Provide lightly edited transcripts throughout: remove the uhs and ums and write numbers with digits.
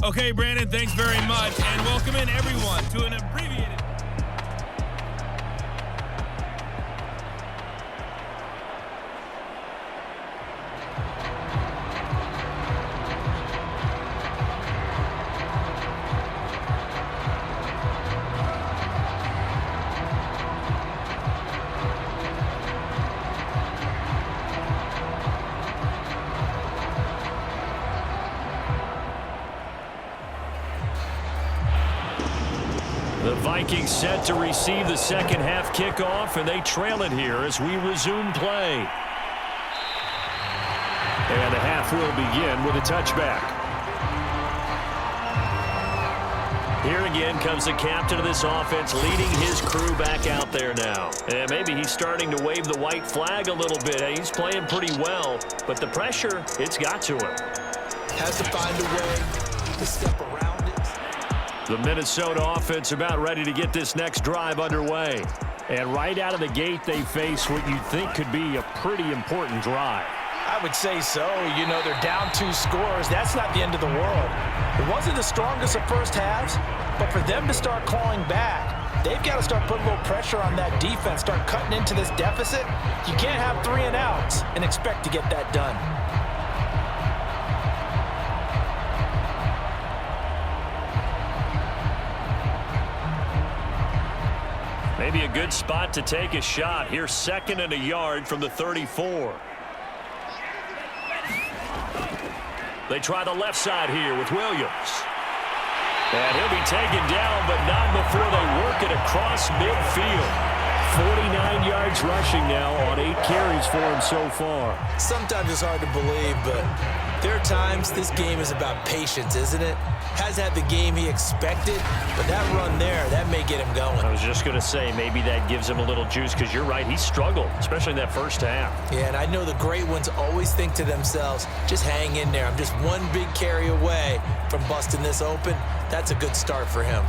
Okay, Brandon, thanks very much, and welcome in everyone to an abbreviated... The Vikings set to receive the second half kickoff, and they trail it here as we resume play. And the half will begin with a touchback. Here again comes the captain of this offense, leading his crew back out there now. And maybe he's starting to wave the white flag a little bit. He's playing pretty well, but the pressure, it's got to him. Has to find a way to step around it. The Minnesota offense about ready to get this next drive underway. And right out of the gate, they face what you'd think could be a pretty important drive. I would say so. You know, they're down 2 scores. That's not the end of the world. It wasn't the strongest of first halves, but for them to start clawing back, they've got to start putting a little pressure on that defense, start cutting into this deficit. You can't have 3 and outs and expect to get that done. Maybe a good spot to take a shot. Here's 2nd and a yard from the 34. They try the left side here with Williams. And he'll be taken down, but not before they work it across midfield. 49 yards rushing now on 8 carries for him so far. Sometimes it's hard to believe, but there are times this game is about patience, isn't it? Has had the game he expected, but that run there, that may get him going. I was just going to say, maybe that gives him a little juice, because you're right, he struggled, especially in that first half. Yeah, and I know the great ones always think to themselves, just hang in there. I'm just one big carry away from busting this open. That's a good start for him.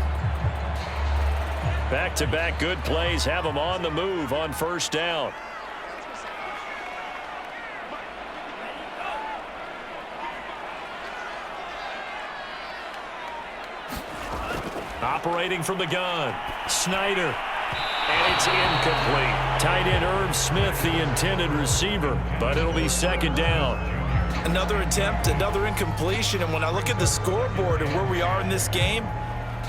Back-to-back good plays have him on the move on first down. Operating from the gun, Snyder. And it's incomplete. Tight end Irv Smith, the intended receiver, but it'll be 2nd down. Another attempt, another incompletion, and when I look at the scoreboard and where we are in this game,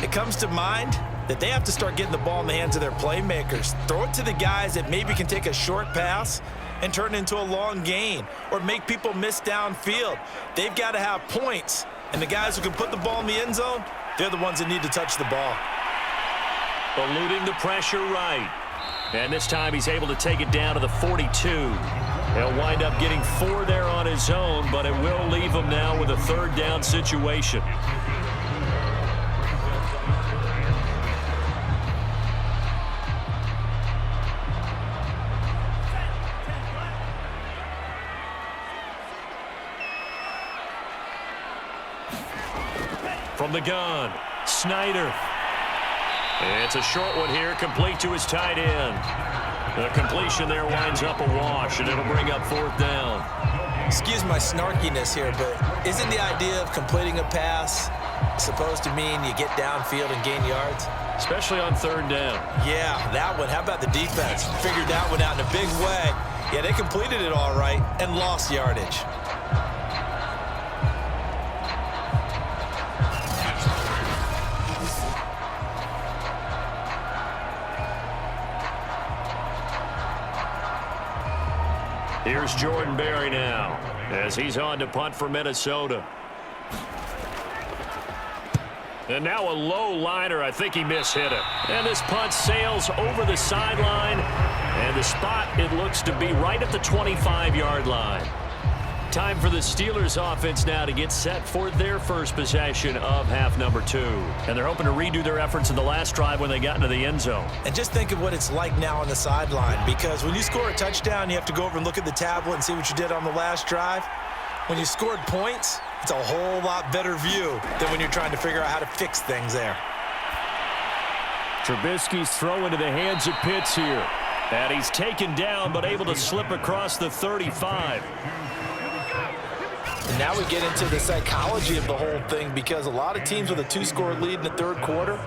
it comes to mind that they have to start getting the ball in the hands of their playmakers. Throw it to the guys that maybe can take a short pass and turn it into a long gain or make people miss downfield. They've got to have points, and the guys who can put the ball in the end zone, they're the ones that need to touch the ball. Eluding the pressure right. And this time he's able to take it down to the 42. He'll wind up getting 4 there on his own, but it will leave him now with a 3rd down situation. From the gun, Snyder. It's a short one here, complete to his tight end. The completion there winds up a wash, and it'll bring up 4th down. Excuse my snarkiness here, but isn't the idea of completing a pass supposed to mean you get downfield and gain yards? Especially on 3rd down. Yeah, that one. How about the defense? Figured that one out in a big way. Yeah, they completed it all right and lost yardage. Here's Jordan Berry now as he's on to punt for Minnesota. And now a low liner. I think he mishit it. And this punt sails over the sideline. And the spot, it looks to be right at the 25-yard line. Time for the Steelers offense now to get set for their first possession of half number 2. And they're hoping to redo their efforts in the last drive when they got into the end zone. And just think of what it's like now on the sideline, because when you score a touchdown, you have to go over and look at the tablet and see what you did on the last drive. When you scored points, it's a whole lot better view than when you're trying to figure out how to fix things there. Trubisky's throw into the hands of Pitts here. And he's taken down but able to slip across the 35. And now we get into the psychology of the whole thing, because a lot of teams with a 2-score lead in the third quarter,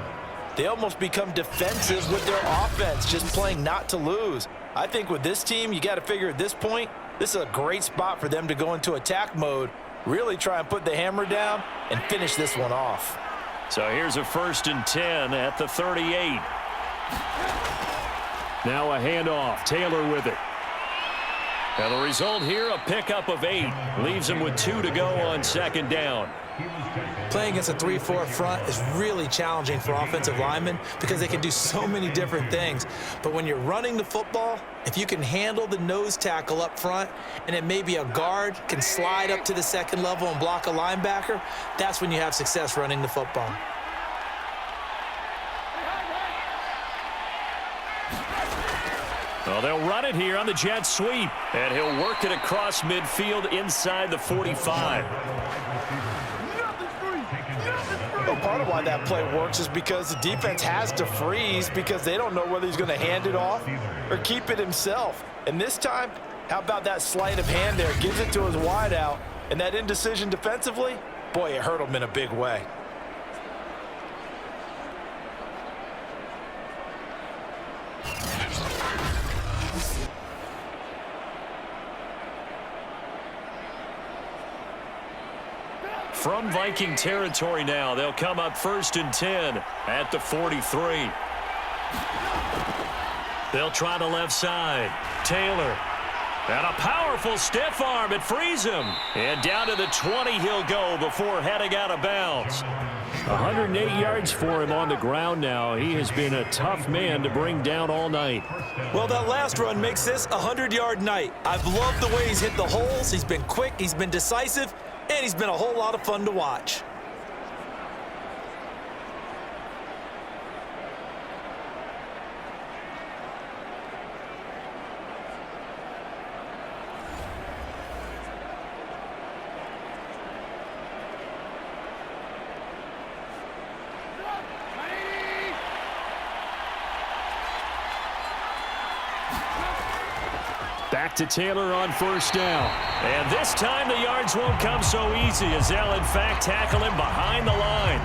they almost become defensive with their offense, just playing not to lose. I think with this team, you got to figure at this point, this is a great spot for them to go into attack mode, really try and put the hammer down and finish this one off. So here's a 1st and 10 at the 38. Now a handoff. Taylor with it. And the result here, a pickup of 8. Leaves him with 2 to go on 2nd down. Playing against a 3-4 front is really challenging for offensive linemen because they can do so many different things. But when you're running the football, if you can handle the nose tackle up front and then maybe a guard can slide up to the 2nd level and block a linebacker, that's when you have success running the football. Well, they'll run it here on the jet sweep. And he'll work it across midfield inside the 45. Well, part of why that play works is because the defense has to freeze because they don't know whether he's going to hand it off or keep it himself. And this time, how about that sleight of hand there? Gives it to his wideout. And that indecision defensively, boy, it hurt him in a big way. From Viking territory now, they'll come up 1st and 10 at the 43. They'll try the left side. Taylor. And a powerful stiff arm. It frees him. And down to the 20 he'll go before heading out of bounds. 108 yards for him on the ground now. He has been a tough man to bring down all night. Well, that last run makes this a 100-yard night. I've loved the way he's hit the holes. He's been quick. He's been decisive. And he's been a whole lot of fun to watch. Back to Taylor on 1st down. And this time the yards won't come so easy as they'll, in fact, tackle him behind the line.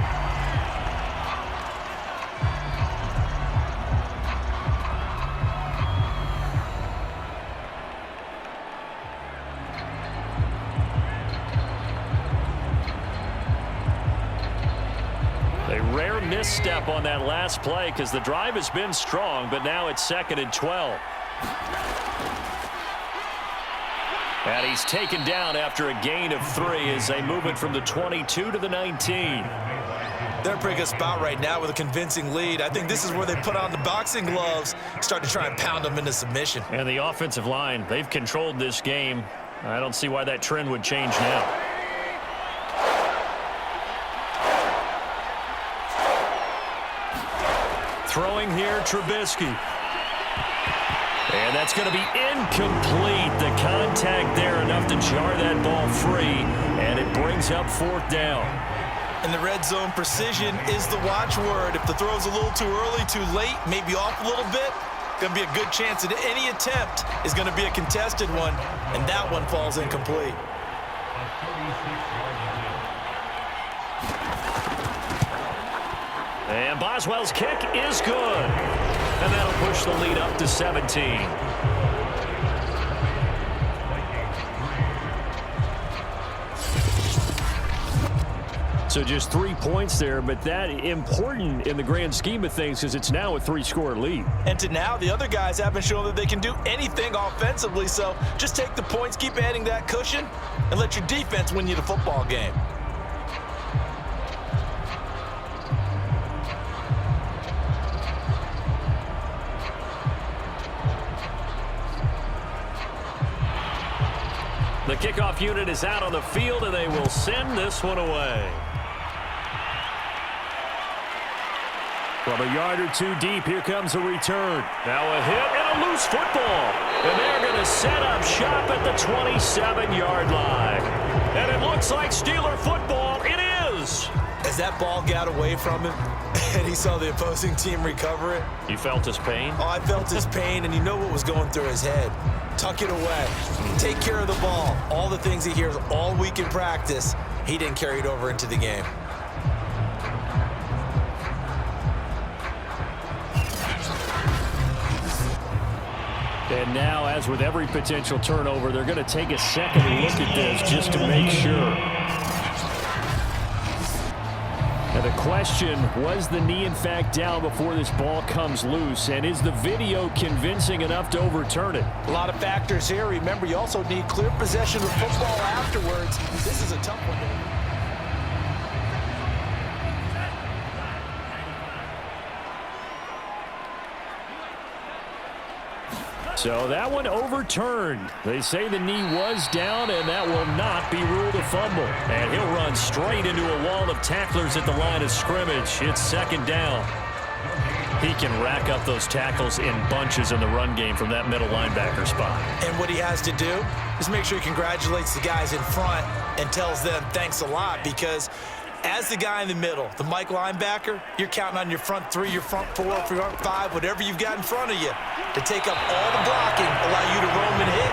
A rare misstep on that last play because the drive has been strong, but now it's 2nd and 12. And he's taken down after a gain of 3 as they move it from the 22 to the 19. They're in a pretty good spot right now with a convincing lead. I think this is where they put on the boxing gloves, start to try and pound them into submission. And the offensive line, they've controlled this game. I don't see why that trend would change now. Throwing here, Trubisky. And that's going to be incomplete. The contact there enough to jar that ball free, and it brings up 4th down. In the red zone, precision is the watchword. If the throw's a little too early, too late, maybe off a little bit, going to be a good chance that any attempt is going to be a contested one, and that one falls incomplete. And Boswell's kick is good. And that'll push the lead up to 17. So just 3 points there, but that important in the grand scheme of things because it's now a 3-score lead. And to now, the other guys haven't shown that they can do anything offensively, so just take the points, keep adding that cushion, and let your defense win you the football game. The kickoff unit is out on the field, and they will send this one away. From a yard or 2 deep, here comes a return. Now a hit and a loose football. And they're going to set up shop at the 27-yard line. And it looks like Steeler football. It is. As that ball got away from him and he saw the opposing team recover it. You felt his pain? Oh, I felt his pain, and you know what was going through his head. tuck it away, take care of the ball. All the things he hears all week in practice, he didn't carry it over into the game. And now, as with every potential turnover, they're going to take a second look at this just to make sure. And the question, was the knee in fact down before this ball comes loose? And is the video convincing enough to overturn it? A lot of factors here. Remember, you also need clear possession of football afterwards. This is a tough one. So that one overturned. They say the knee was down, and that will not be ruled a fumble. And he'll run straight into a wall of tacklers at the line of scrimmage. It's second down. He can rack up those tackles in bunches in the run game from that middle linebacker spot. And what he has to do is make sure he congratulates the guys in front and tells them thanks a lot, because as the guy in the middle, the Mike linebacker, you're counting on your front three, your front four, your front five, whatever you've got in front of you to take up all the blocking, allow you to roam and hit.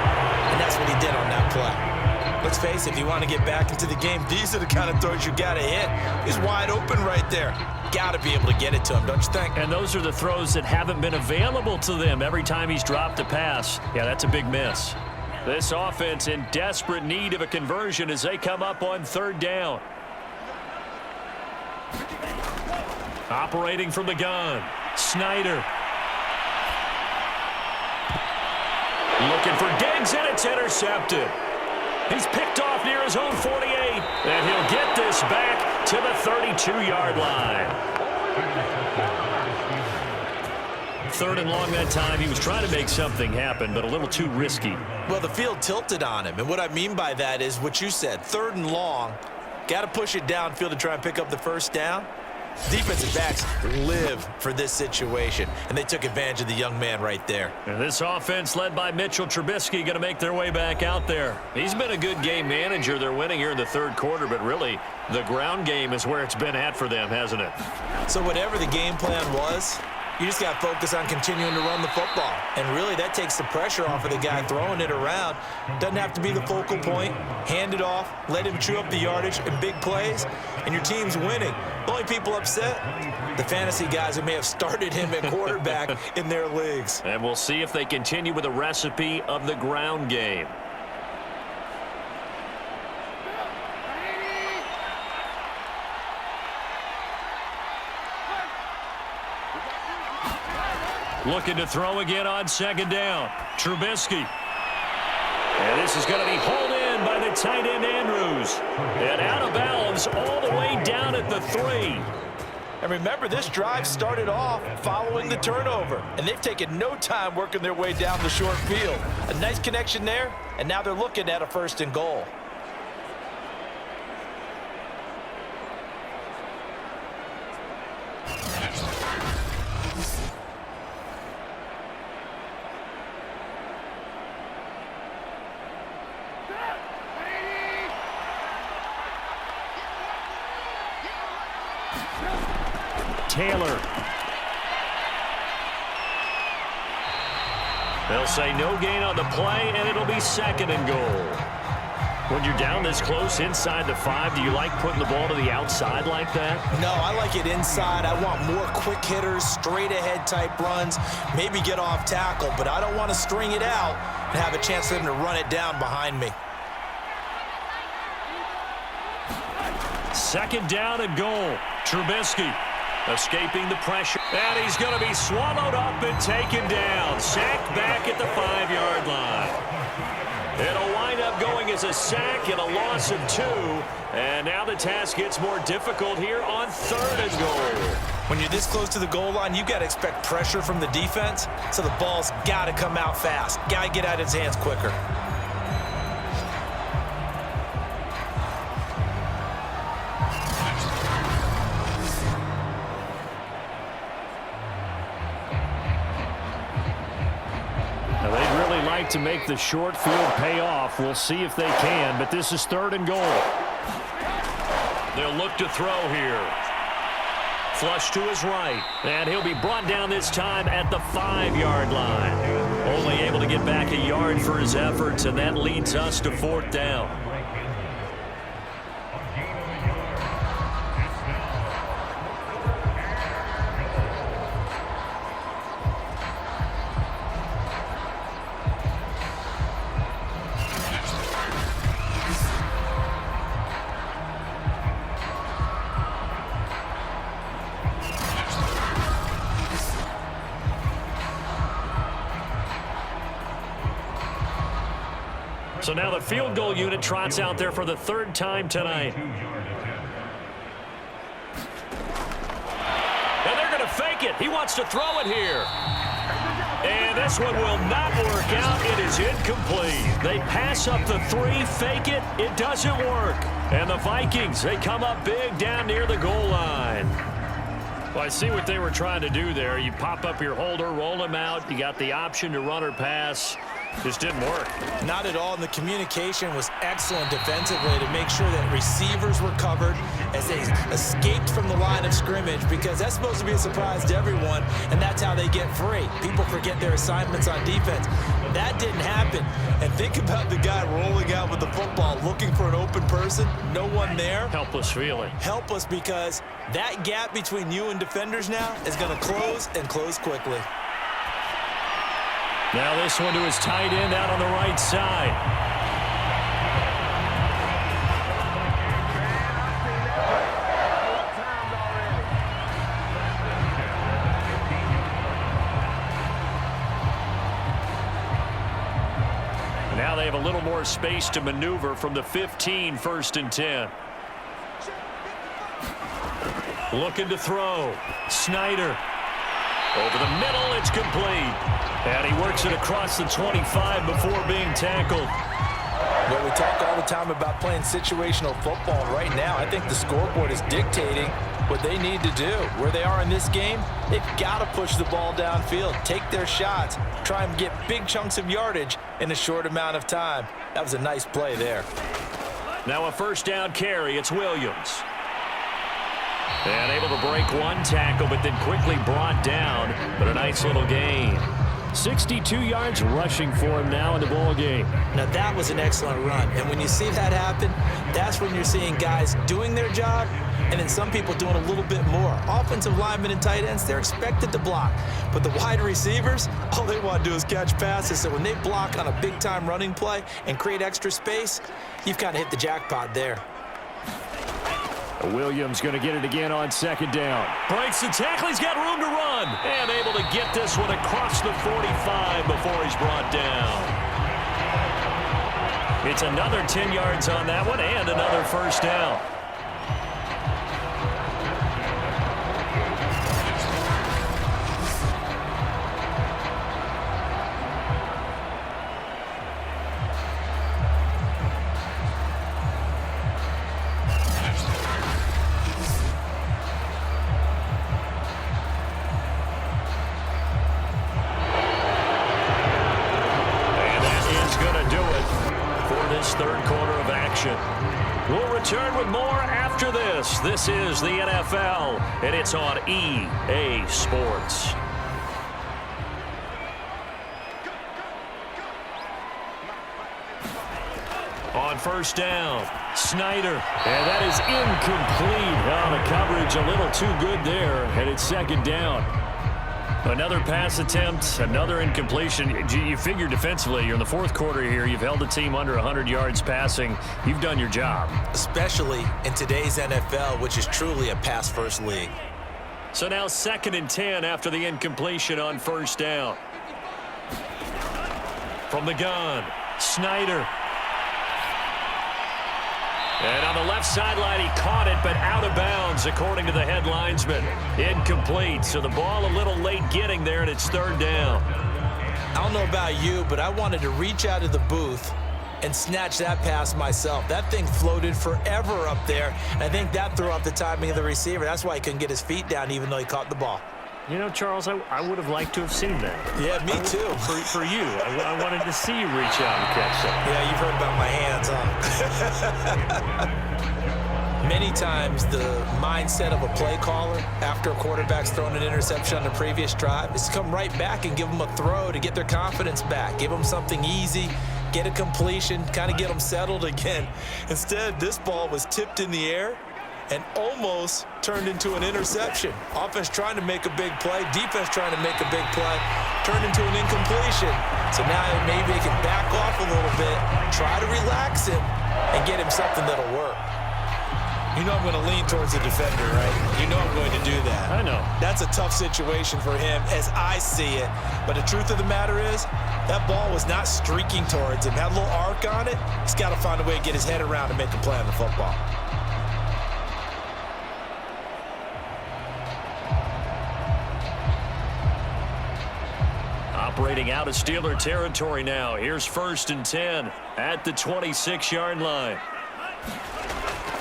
And that's what he did on that play. Let's face it, if you want to get back into the game, these are the kind of throws you got to hit. He's wide open right there. Got to be able to get it to him, don't you think? And those are the throws that haven't been available to them every time he's dropped a pass. Yeah, that's a big miss. This offense in desperate need of a conversion as they come up on third down. Operating from the gun, Snyder. Looking for Diggs, and it's intercepted. He's picked off near his own 48, and he'll get this back to the 32-yard line. Third and long that time. He was trying to make something happen, but a little too risky. Well, the field tilted on him, and what I mean by that is what you said. Third and long, got to push it downfield to try and pick up the first down. Defensive backs live for this situation, and they took advantage of the young man right there. And this offense led by Mitchell Trubisky going to make their way back out there. He's been a good game manager. They're winning here in the third quarter, but really the ground game is where it's been at for them, hasn't it? So whatever the game plan was, you just got to focus on continuing to run the football. And really, that takes the pressure off of the guy throwing it around. Doesn't have to be the focal point. Hand it off, let him chew up the yardage in big plays, and your team's winning. The only people upset, the fantasy guys who may have started him at quarterback in their leagues. And we'll see if they continue with the recipe of the ground game. Looking to throw again on second down. Trubisky. And this is going to be hauled in by the tight end Andrews. And out of bounds all the way down at the 3. And remember, this drive started off following the turnover, and they've taken no time working their way down the short field. A nice connection there, and now they're looking at a first and goal. Taylor. They'll say no gain on the play, and it'll be second and goal. When you're down this close inside the 5, do you like putting the ball to the outside like that? No, I like it inside. I want more quick hitters, straight ahead type runs, maybe get off tackle, but I don't want to string it out and have a chance for them to run it down behind me. Second down and goal. Trubisky escaping the pressure. And he's going to be swallowed up and taken down. Sacked back at the 5-yard line. It'll wind up going as a sack and a loss of 2. And now the task gets more difficult here on third and goal. When you're this close to the goal line, you've got to expect pressure from the defense, so the ball's got to come out fast. Got to get out of his hands quicker. To make the short field pay off. We'll see if they can, but this is third and goal. They'll look to throw here. Flush to his right, and he'll be brought down this time at the 5-yard line. Only able to get back a yard for his efforts, and that leads us to 4th down. So now the field goal unit trots out there for the 3rd time tonight. And they're going to fake it. He wants to throw it here. And this one will not work out. It is incomplete. They pass up the 3, fake it. It doesn't work. And the Vikings, they come up big down near the goal line. Well, I see what they were trying to do there. You pop up your holder, roll him out. You got the option to run or pass. Just didn't work. Not at all, and the communication was excellent defensively to make sure that receivers were covered as they escaped from the line of scrimmage, because that's supposed to be a surprise to everyone, and that's how they get free. People forget their assignments on defense. That didn't happen. And think about the guy rolling out with the football, looking for an open person, no one there. Helpless feeling. Helpless, because that gap between you and defenders now is going to close, and close quickly. Now this one to his tight end out on the right side. Now they have a little more space to maneuver from the 15, 1st and 10. Looking to throw. Snyder. Over the middle, it's complete. And he works it across the 25 before being tackled. Well, we talk all the time about playing situational football. Right now, I think the scoreboard is dictating what they need to do. Where they are in this game, they've got to push the ball downfield, take their shots, try and get big chunks of yardage in a short amount of time. That was a nice play there. Now a 1st down carry. It's Williams. And able to break one tackle, but then quickly brought down. But a nice little gain. 62 yards rushing for him now in the ball game. Now that was an excellent run. And when you see that happen, that's when you're seeing guys doing their job, and then some people doing a little bit more. Offensive linemen and tight ends, they're expected to block. But the wide receivers, all they want to do is catch passes. So when they block on a big-time running play and create extra space, you've kind of hit the jackpot there. Williams going to get it again on 2nd down. Breaks the tackle. He's got room to run. And able to get this one across the 45 before he's brought down. It's another 10 yards on that one and another 1st down. We'll return with more after this. This is the NFL, and it's on EA Sports. On 1st down, Snyder. And that is incomplete. Oh, the coverage a little too good there, and it's 2nd down. Another pass attempt, another incompletion. You figure defensively, you're in the 4th quarter here. You've held the team under 100 yards passing. You've done your job. Especially in today's NFL, which is truly a pass-first league. So now 2nd and 10 after the incompletion on 1st down. From the gun, Snyder. And on the left sideline, he caught it, but out of bounds, according to the head linesman. Incomplete, so the ball a little late getting there, and it's 3rd down. I don't know about you, but I wanted to reach out of the booth and snatch that pass myself. That thing floated forever up there, and I think that threw off the timing of the receiver. That's why he couldn't get his feet down, even though he caught the ball. You know, Charles, I would have liked to have seen that. Yeah, me too. For you. I wanted to see you reach out and catch that. Yeah, you've heard about my hands, huh? Many times the mindset of a play caller after a quarterback's thrown an interception on the previous drive is to come right back and give them a throw to get their confidence back. Give them something easy, get a completion, kind of get them settled again. Instead, this ball was tipped in the air and almost turned into an interception. Offense trying to make a big play, defense trying to make a big play, turned into an incompletion. So now maybe they can back off a little bit, try to relax him, and get him something that'll work. You know I'm going to lean towards the defender, right? You know I'm going to do that. I know. That's a tough situation for him as I see it. But the truth of the matter is, that ball was not streaking towards him. Had a little arc on it. He's got to find a way to get his head around and make a play on the football. Operating out of Steeler territory now. Here's 1st and 10 at the 26-yard line.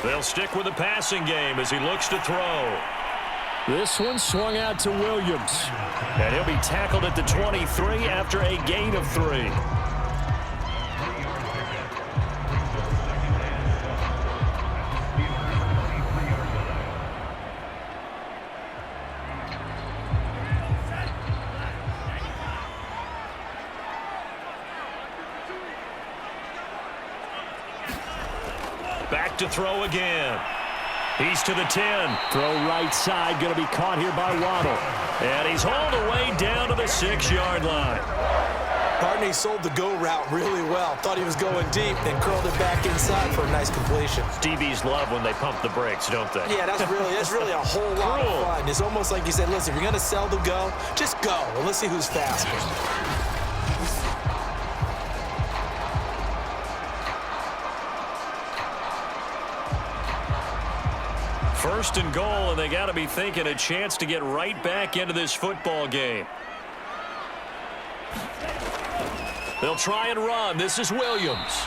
They'll stick with the passing game as he looks to throw. This one swung out to Williams. And he'll be tackled at the 23 after a gain of 3. Back to throw again. He's to the 10. Throw right side, going to be caught here by Waddle. And he's hauled away down to the 6-yard line. Barney sold the go route really well. Thought he was going deep, then curled it back inside for a nice completion. DBs love when they pump the brakes, don't they? Yeah, that's really a whole lot of fun. It's almost like you said, listen, if you're going to sell the go, just go. And let's see who's faster. 1st and goal, and they got to be thinking a chance to get right back into this football game. They'll try and run. This is Williams.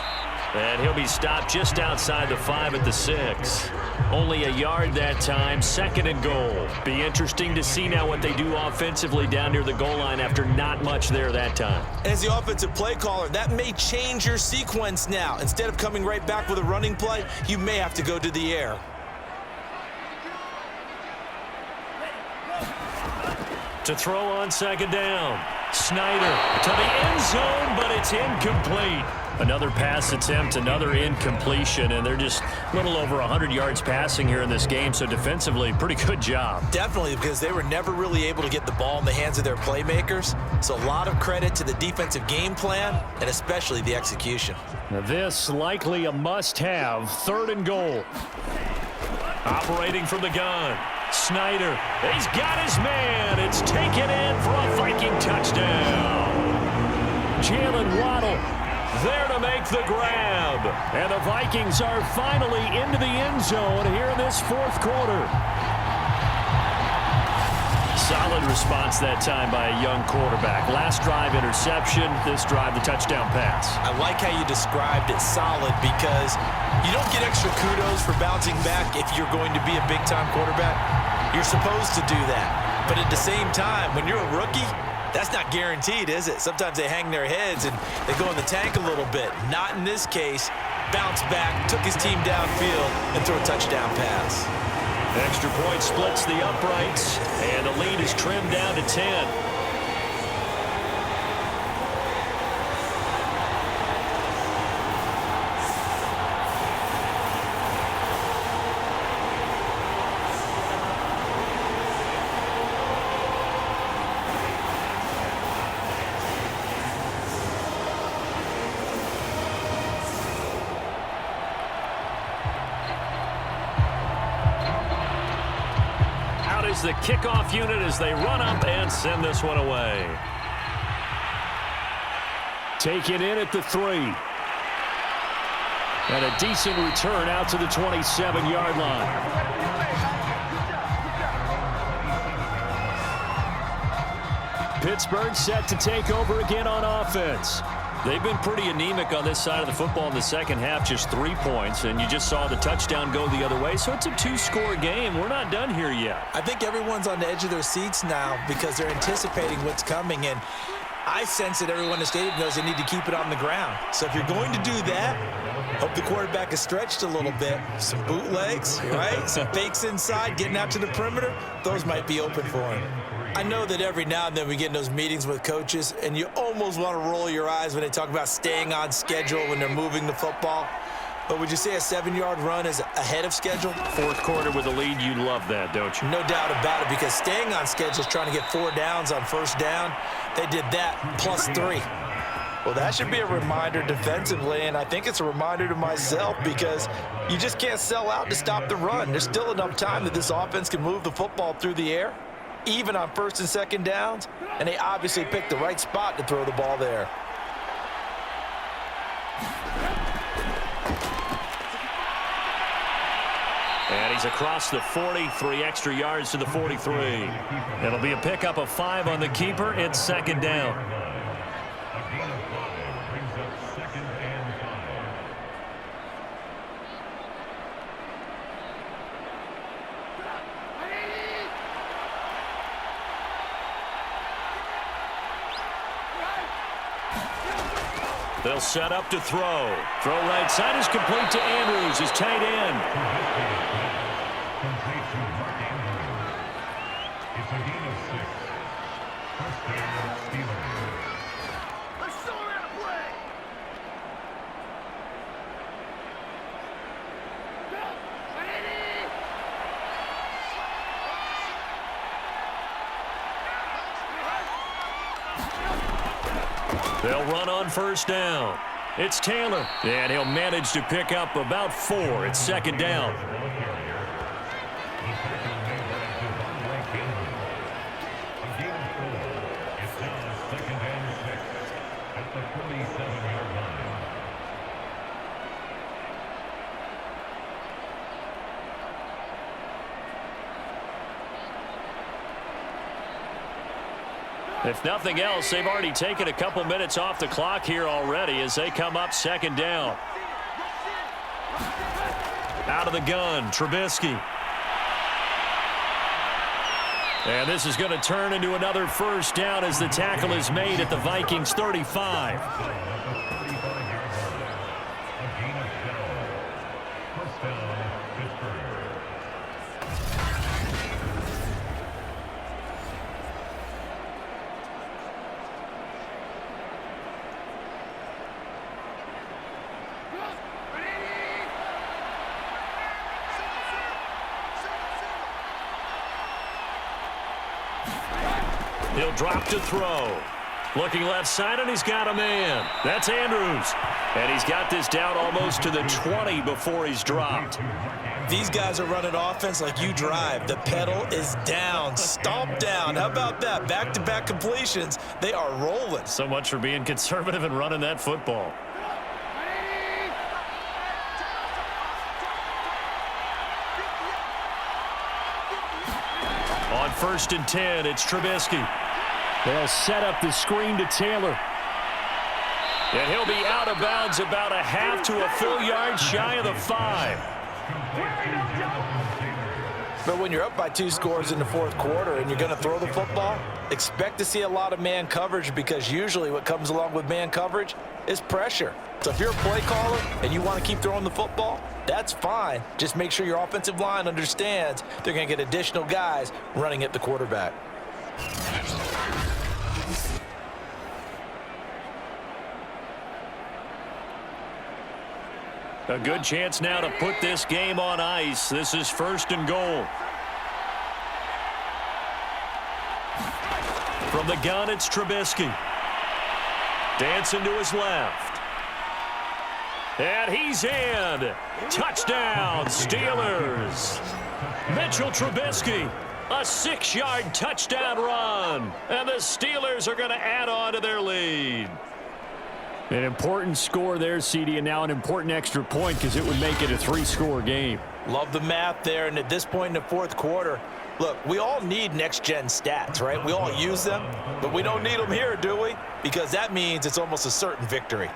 And he'll be stopped just outside the 5 at the 6. Only a yard that time, 2nd and goal. Be interesting to see now what they do offensively down near the goal line after not much there that time. As the offensive play caller, that may change your sequence now. Instead of coming right back with a running play, you may have to go to the air. To throw on 2nd down. Snyder to the end zone, but it's incomplete. Another pass attempt, another incompletion, and they're just a little over 100 yards passing here in this game, so defensively, pretty good job. Definitely, because they were never really able to get the ball in the hands of their playmakers, so a lot of credit to the defensive game plan, and especially the execution. Now this likely a must-have, 3rd and goal. Operating from the gun. Snyder, he's got his man. It's taken in for a Viking touchdown. Jalen Waddle there to make the grab. And the Vikings are finally into the end zone here in this 4th quarter. Solid response that time by a young quarterback. Last drive interception, this drive the touchdown pass. I like how you described it solid because you don't get extra kudos for bouncing back if you're going to be a big-time quarterback. You're supposed to do that. But at the same time, when you're a rookie, that's not guaranteed, is it? Sometimes they hang their heads and they go in the tank a little bit. Not in this case. Bounce back, took his team downfield, and threw a touchdown pass. Extra point splits the uprights, and the lead is trimmed down to 10. Is the kickoff unit as they run up and send this one away. Taken in at the 3. And a decent return out to the 27-yard line. Pittsburgh set to take over again on offense. They've been pretty anemic on this side of the football in the second half, just 3 points, and you just saw the touchdown go the other way, so it's a 2-score game. We're not done here yet. I think everyone's on the edge of their seats now because they're anticipating what's coming, and I sense that everyone in the stadium knows they need to keep it on the ground. So if you're going to do that, hope the quarterback is stretched a little bit. Some bootlegs, right? Some fakes inside, getting out to the perimeter. Those might be open for him. I know that every now and then we get in those meetings with coaches, and you almost want to roll your eyes when they talk about staying on schedule when they're moving the football. But would you say a 7-yard run is ahead of schedule? Fourth quarter with a lead, you love that, don't you? No doubt about it, because staying on schedule is trying to get 4 downs on first down. They did that plus 3. Well, that should be a reminder defensively, and I think it's a reminder to myself because you just can't sell out to stop the run. There's still enough time that this offense can move the football through the air, even on first and second downs, and they obviously picked the right spot to throw the ball there. And he's across the 40, 3 extra yards to the 43. It'll be a pickup of 5 on the keeper. It's second down. They'll set up to throw. Throw right side is complete to Andrews, his tight end. They'll run on first down. It's Taylor, and he'll manage to pick up about 4. It's second down. If nothing else, they've already taken a couple minutes off the clock here already as they come up second down. Out of the gun, Trubisky. And this is going to turn into another first down as the tackle is made at the Vikings 35. He'll drop to throw. Looking left side, and he's got a man. That's Andrews. And he's got this down almost to the 20 before he's dropped. These guys are running offense like you drive. The pedal is down, stomp down. How about that? Back-to-back completions. They are rolling. So much for being conservative and running that football. On first and 10, it's Trubisky. They'll set up the screen to Taylor. And he'll be out of bounds about a half to a full yard shy of the 5. But when you're up by 2 scores in the fourth quarter and you're going to throw the football, expect to see a lot of man coverage because usually what comes along with man coverage is pressure. So if you're a play caller and you want to keep throwing the football, that's fine. Just make sure your offensive line understands they're going to get additional guys running at the quarterback. A good chance now to put this game on ice. This is first and goal. From the gun, it's Trubisky. Dancing to his left. And he's in. Touchdown, Steelers. Mitchell Trubisky, a 6-yard touchdown run. And the Steelers are going to add on to their lead. An important score there, CD, and now an important extra point because it would make it a 3-score game. Love the math there, and at this point in the fourth quarter, look, we all need next-gen stats, right? We all use them, but we don't need them here, do we? Because that means it's almost a certain victory.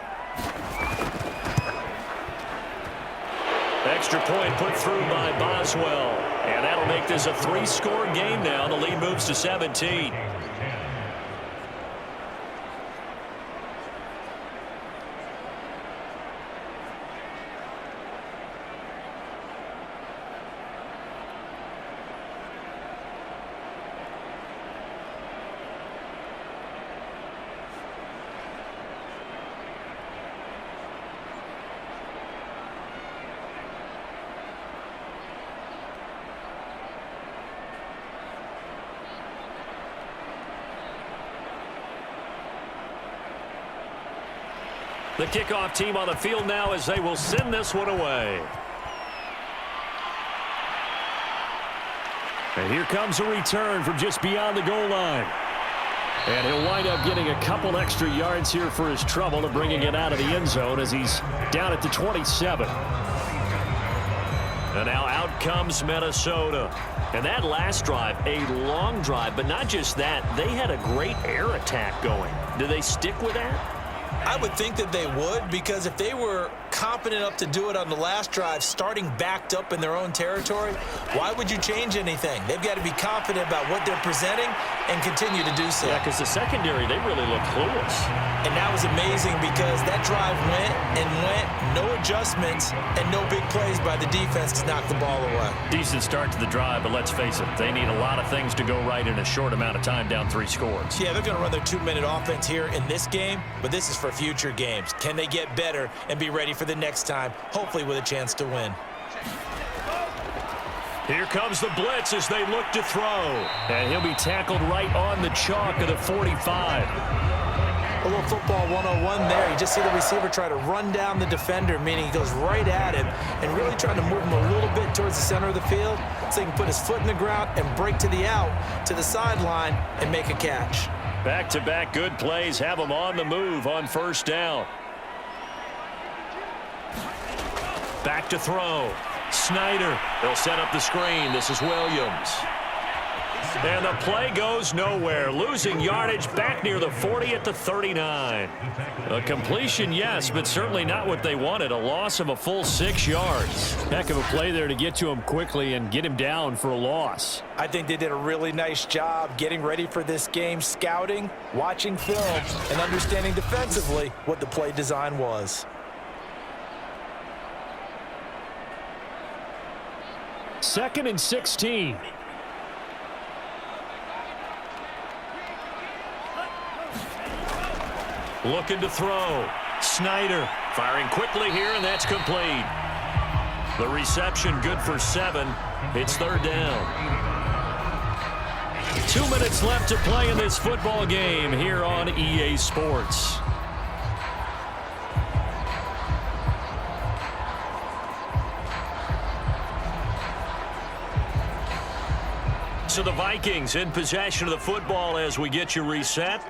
Extra point put through by Boswell, and that'll make this a 3-score game now. The lead moves to 17. The kickoff team on the field now as they will send this one away. And here comes a return from just beyond the goal line. And he'll wind up getting a couple extra yards here for his trouble to bringing it out of the end zone as he's down at the 27. And now out comes Minnesota. And that last drive, a long drive, but not just that, they had a great air attack going. Do they stick with that? I would think that they would, because if they were competent enough to do it on the last drive, starting backed up in their own territory, why would you change anything? They've got to be confident about what they're presenting and continue to do so. Yeah, because the secondary, they really look clueless. And that was amazing because that drive went and went, no adjustments, and no big plays by the defense to knock the ball away. Decent start to the drive, but let's face it, they need a lot of things to go right in a short amount of time, down 3 scores. Yeah, they're going to run their 2-minute offense here in this game, but this is for future games. Can they get better and be ready for the next time, hopefully with a chance to win? Here comes the blitz as they look to throw. And he'll be tackled right on the chalk of the 45. A little football 101 there. You just see the receiver try to run down the defender, meaning he goes right at him and really trying to move him a little bit towards the center of the field so he can put his foot in the ground and break to the out, to the sideline, and make a catch. Back-to-back good plays have them on the move on first down. Back to throw. Snyder. They'll set up the screen. This is Williams. And the play goes nowhere. Losing yardage back near the 40 at the 39. A completion, yes, but certainly not what they wanted. A loss of a full 6 yards. Heck of a play there to get to him quickly and get him down for a loss. I think they did a really nice job getting ready for this game, scouting, watching film, and understanding defensively what the play design was. Second and 16. Looking to throw. Snyder firing quickly here, and that's complete. The reception good for 7. It's third down. 2 minutes left to play in this football game here on EA Sports. So the Vikings in possession of the football as we get you reset.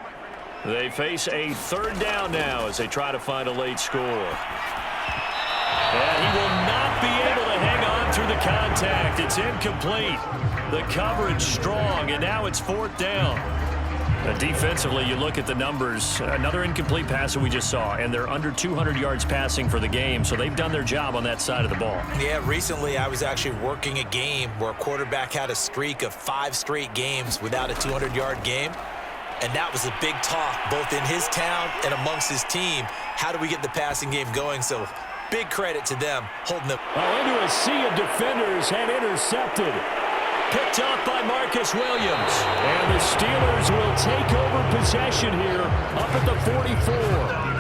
They face a third down now as they try to find a late score. And he will not be able to hang on through the contact. It's incomplete. The coverage strong, and now it's fourth down. Defensively, you look at the numbers. Another incomplete pass that we just saw, and they're under 200 yards passing for the game, so they've done their job on that side of the ball. Yeah, recently I was actually working a game where a quarterback had a streak of 5 straight games without a 200-yard game. And that was a big talk, both in his town and amongst his team. How do we get the passing game going? So big credit to them holding them. Into a sea of defenders and intercepted. Picked off by Marcus Williams. And the Steelers will take over possession here up at the 44.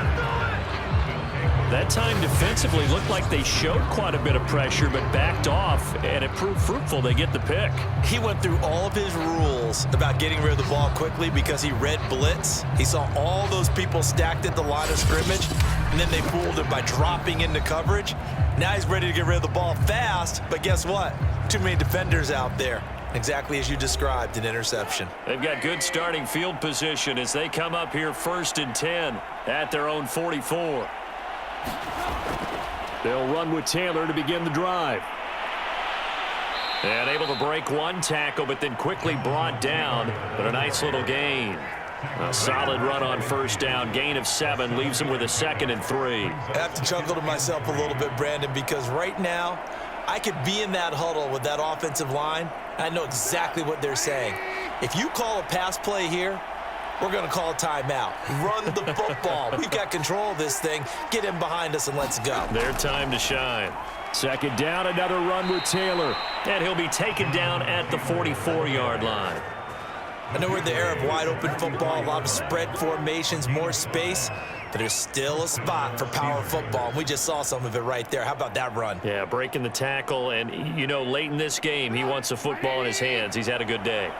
That time defensively looked like they showed quite a bit of pressure but backed off, and it proved fruitful. They get the pick. He went through all of his rules about getting rid of the ball quickly because he read blitz. He saw all those people stacked at the line of scrimmage, and then they fooled him by dropping into coverage. Now he's ready to get rid of the ball fast, but guess what? Too many defenders out there. Exactly as you described, an interception. They've got good starting field position as they come up here first and 10 at their own 44. They'll run with Taylor to begin the drive. And able to break one tackle, but then quickly brought down. But a nice little gain. A solid run on first down. Gain of 7 leaves him with a 2nd and 3. I have to chuckle to myself a little bit, Brandon, because right now I could be in that huddle with that offensive line. I know exactly what they're saying. If you call a pass play here, we're going to call a timeout. Run the football. We've got control of this thing. Get in behind us and let's go. Their time to shine. Second down, another run with Taylor. And he'll be taken down at the 44-yard line. I know we're in the era of wide-open football, a lot of spread formations, more space, but there's still a spot for power football, and we just saw some of it right there. How about that run? Yeah, breaking the tackle, and, you know, late in this game, he wants the football in his hands. He's had a good day.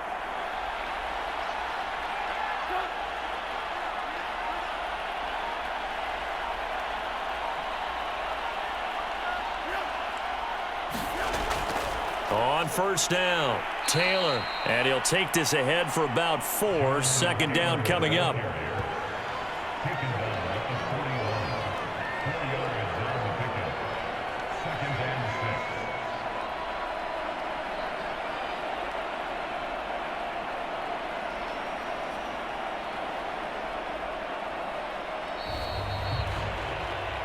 first down. Taylor, and he'll take this ahead for about 4. Second down coming up.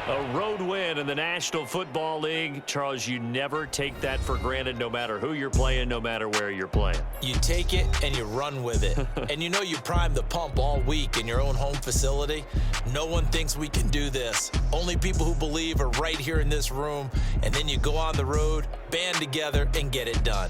A road win in the National Football League. Charles, you never take that for granted no matter who you're playing, no matter where you're playing. You take it and you run with it. And you know you prime the pump all week in your own home facility. No one thinks we can do this. Only people who believe are right here in this room. And then you go on the road, band together, and get it done.